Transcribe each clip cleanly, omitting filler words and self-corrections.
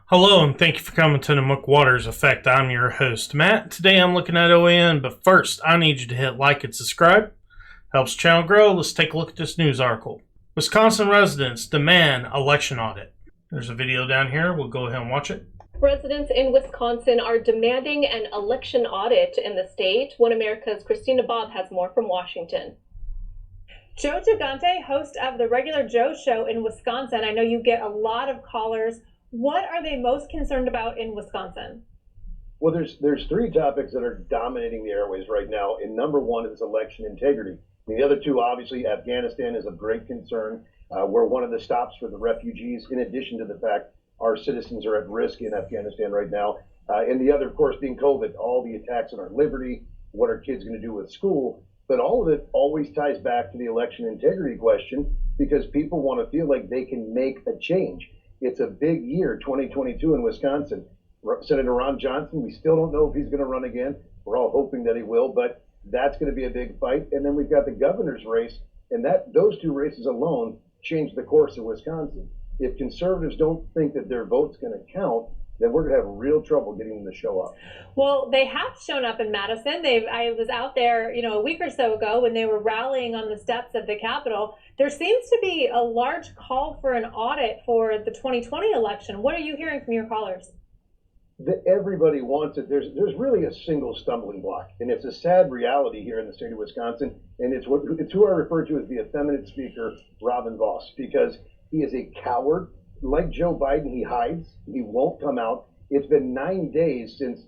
Hello and thank you for coming to the McWaters Effect. I'm your host, Matt. Today I'm looking at OAN, but first I need you to hit like and subscribe. Helps the channel grow. Let's take a look at this news article. Wisconsin residents demand election audit. There's a video down here. We'll go ahead and watch it. Residents in Wisconsin are demanding an election audit in the state. One America's Christina Bobb has more from Washington. Joe Gigante, host of the Regular Joe Show in Wisconsin. I know you get a lot of callers. What are they most concerned about in Wisconsin? Well, there's three topics that are dominating the airways right now, and number one is election integrity. The other two, obviously, Afghanistan is of great concern. We're one of the stops for the refugees, in addition to the fact our citizens are at risk in Afghanistan right now. And the other, of course, being COVID, all the attacks on our liberty, what are kids going to do with school? But all of it always ties back to the election integrity question, because people want to feel like they can make a change. It's a big year, 2022 in Wisconsin. Senator Ron Johnson, we still don't know if he's going to run again. We're all hoping that he will, but that's going to be a big fight. And then we've got the governor's race, and those two races alone change the course of Wisconsin. If conservatives don't think that their vote's going to count, then we're going to have real trouble getting them to show up. Well, they have shown up in Madison. I was out there, a week or so ago when they were rallying on the steps of the Capitol. There seems to be a large call for an audit for the 2020 election. What are you hearing from your callers? Everybody wants it. There's really a single stumbling block, and it's a sad reality here in the state of Wisconsin. And it's who I refer to as the effeminate speaker, Robin Vos, because he is a coward. Like Joe Biden, he hides. He won't come out. It's been 9 days since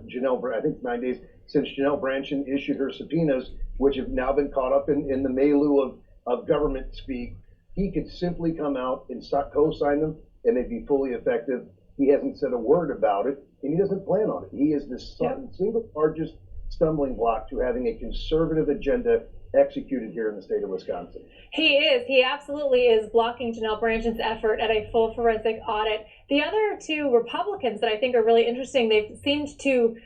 Janelle Brandtjen issued her subpoenas, which have now been caught up in the milieu of government speak. He could simply come out and co-sign them, and they'd be fully effective. He hasn't said a word about it, and he doesn't plan on it. He is the single largest stumbling block to having a conservative agenda executed here in the state of Wisconsin. He is. He absolutely is blocking Janelle Brandtjen's effort at a full forensic audit. The other two Republicans that I think are really interesting, they've seemed to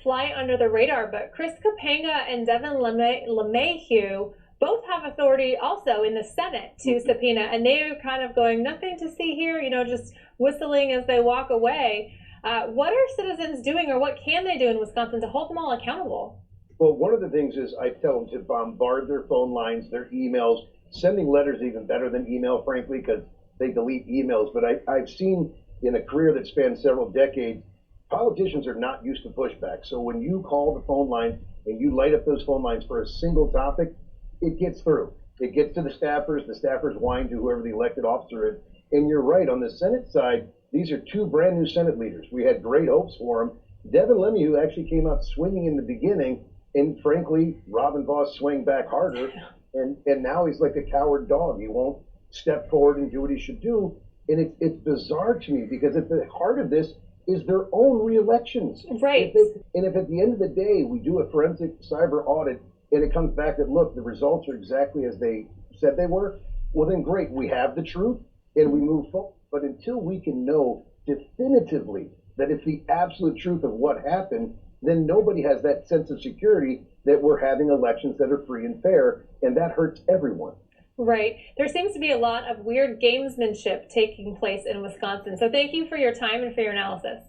fly under the radar, but Chris Kapanga and Devin LeMahieu both have authority also in the Senate to subpoena, and they're kind of going, nothing to see here, just whistling as they walk away. What are citizens doing, or what can they do in Wisconsin to hold them all accountable? Well, one of the things is I tell them to bombard their phone lines, their emails. Sending letters even better than email, frankly, because they delete emails. But I've seen in a career that spans several decades, politicians are not used to pushback. So when you call the phone line and you light up those phone lines for a single topic, it gets through. It gets to the staffers whine to whoever the elected officer is. And you're right, on the Senate side, these are two brand new Senate leaders. We had great hopes for them. Devin LeMahieu actually came out swinging in the beginning, and frankly, Robin Vos swung back harder, and now he's like a coward dog. He won't step forward and do what he should do. And it's bizarre to me, because at the heart of this is their own re-elections. Right. If at the end of the day we do a forensic cyber audit and it comes back that, look, the results are exactly as they said they were, well then great, we have the truth and we move forward. But until we can know definitively that it's the absolute truth of what happened, then nobody has that sense of security that we're having elections that are free and fair, and that hurts everyone. Right. There seems to be a lot of weird gamesmanship taking place in Wisconsin. So thank you for your time and for your analysis.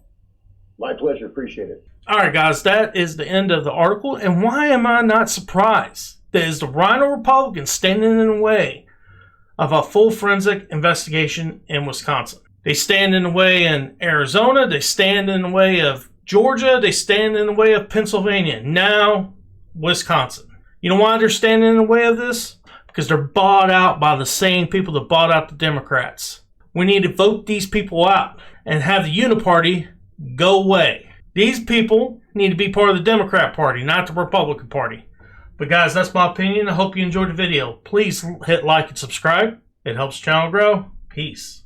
My pleasure. Appreciate it. All right, guys, that is the end of the article. And why am I not surprised? That is the Rhino Republicans standing in the way of a full forensic investigation in Wisconsin. They stand in the way in Arizona. They stand in the way of Georgia. They stand in the way of Pennsylvania. Now, Wisconsin. You know why they're standing in the way of this? Because they're bought out by the same people that bought out the Democrats. We need to vote these people out and have the uniparty go away. These people need to be part of the Democrat Party, not the Republican Party. But guys, that's my opinion. I hope you enjoyed the video. Please hit like and subscribe. It helps the channel grow. Peace.